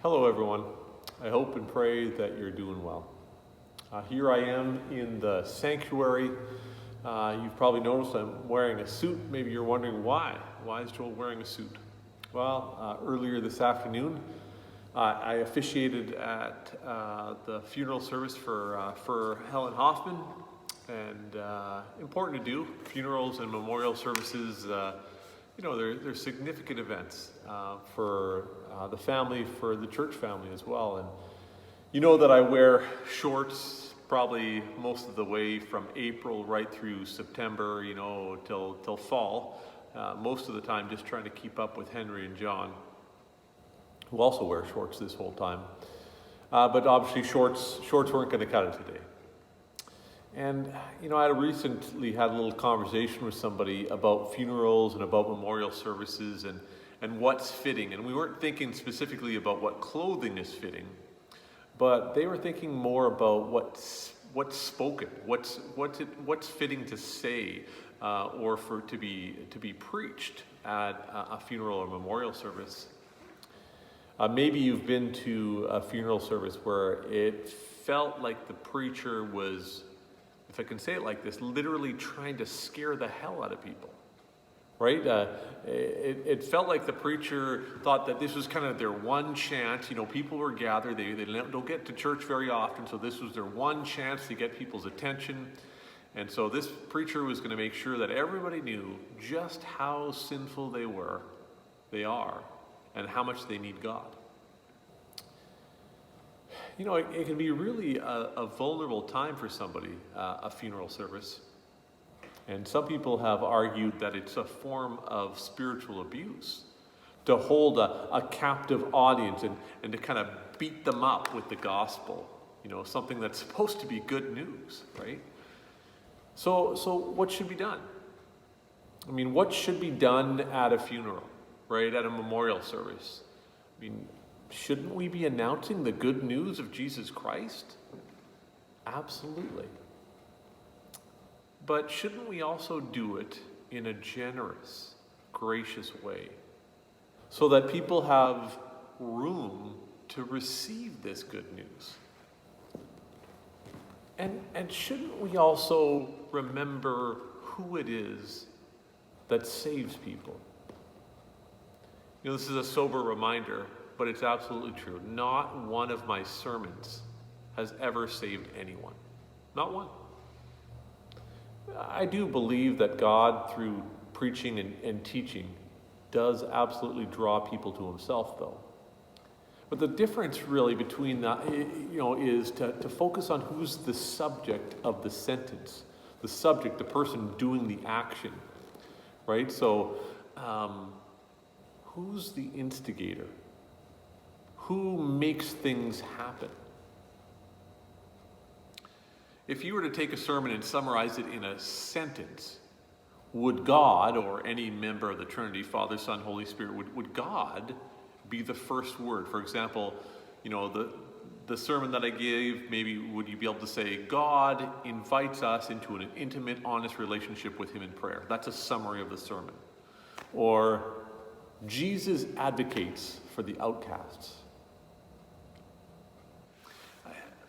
Hello, everyone. I hope and pray that you're doing well. Here I am in the sanctuary. You've probably noticed I'm wearing a suit. Maybe you're wondering why. Why is Joel wearing a suit? Well, earlier this afternoon, I officiated at the funeral service for Helen Hoffman. And important to do. Funerals and memorial services, they're significant events for the family, for the church family as well. And you know that I wear shorts probably most of the way from April right through September, till fall. Most of the time just trying to keep up with Henry and John, who also wear shorts this whole time. But obviously shorts weren't going to cut it today. And, I recently had a little conversation with somebody about funerals and about memorial services and what's fitting. And we weren't thinking specifically about what clothing is fitting, but they were thinking more about what's spoken, what's fitting to say, or for to be preached at a funeral or memorial service. Maybe you've been to a funeral service where it felt like the preacher was, if I can say it like this, literally trying to scare the hell out of people, right? It felt like the preacher thought that this was kind of their one chance. People were gathered. They don't get to church very often, so this was their one chance to get people's attention. And so this preacher was going to make sure that everybody knew just how sinful they are, and how much they need God. It can be really a vulnerable time for somebody, a funeral service. And some people have argued that it's a form of spiritual abuse to hold a captive audience and to kind of beat them up with the gospel, something that's supposed to be good news, right? So what should be done? What should be done at a funeral, right? At a memorial service? Shouldn't we be announcing the good news of Jesus Christ? Absolutely. But shouldn't we also do it in a generous, gracious way so that people have room to receive this good news? And shouldn't we also remember who it is that saves people? This is a sober reminder, but it's absolutely true. Not one of my sermons has ever saved anyone. Not one. I do believe that God, through preaching and teaching, does absolutely draw people to himself, though. But the difference really between that, is to focus on who's the subject of the sentence, the subject, the person doing the action, right? So, who's the instigator? Who makes things happen? If you were to take a sermon and summarize it in a sentence, would God, or any member of the Trinity, Father, Son, Holy Spirit, would God be the first word? For example, the sermon that I gave, maybe would you be able to say, God invites us into an intimate, honest relationship with him in prayer? That's a summary of the sermon. Or Jesus advocates for the outcasts.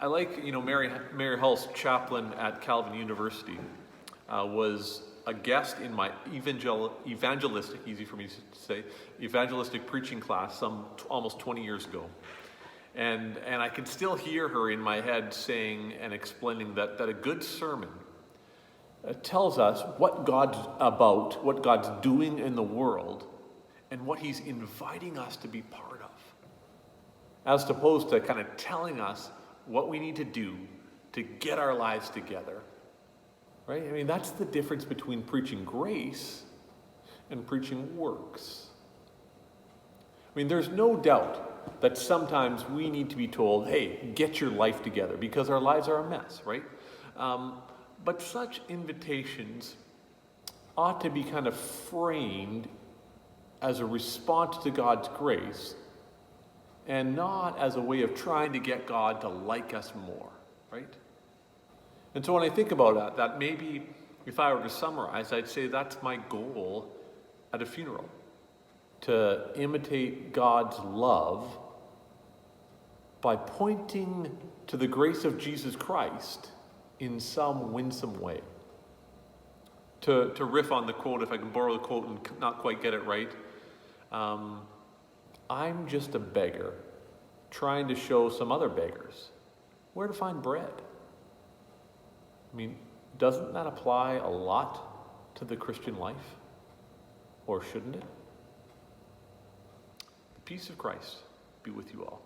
I like, Mary Hull's chaplain at Calvin University was a guest in my evangelistic, easy for me to say, evangelistic preaching class almost 20 years ago. And I can still hear her in my head saying and explaining that a good sermon tells us what God's about, what God's doing in the world, and what he's inviting us to be part of, as opposed to kind of telling us what we need to do to get our lives together, right? That's the difference between preaching grace and preaching works. There's no doubt that sometimes we need to be told, hey, get your life together, because our lives are a mess, right? But such invitations ought to be kind of framed as a response to God's grace, and not as a way of trying to get God to like us more, right? And so when I think about that maybe if I were to summarize, I'd say that's my goal at a funeral, to imitate God's love by pointing to the grace of Jesus Christ in some winsome way. To riff on the quote, if I can borrow the quote and not quite get it right, I'm just a beggar trying to show some other beggars where to find bread. I mean, doesn't that apply a lot to the Christian life? Or shouldn't it? The peace of Christ be with you all.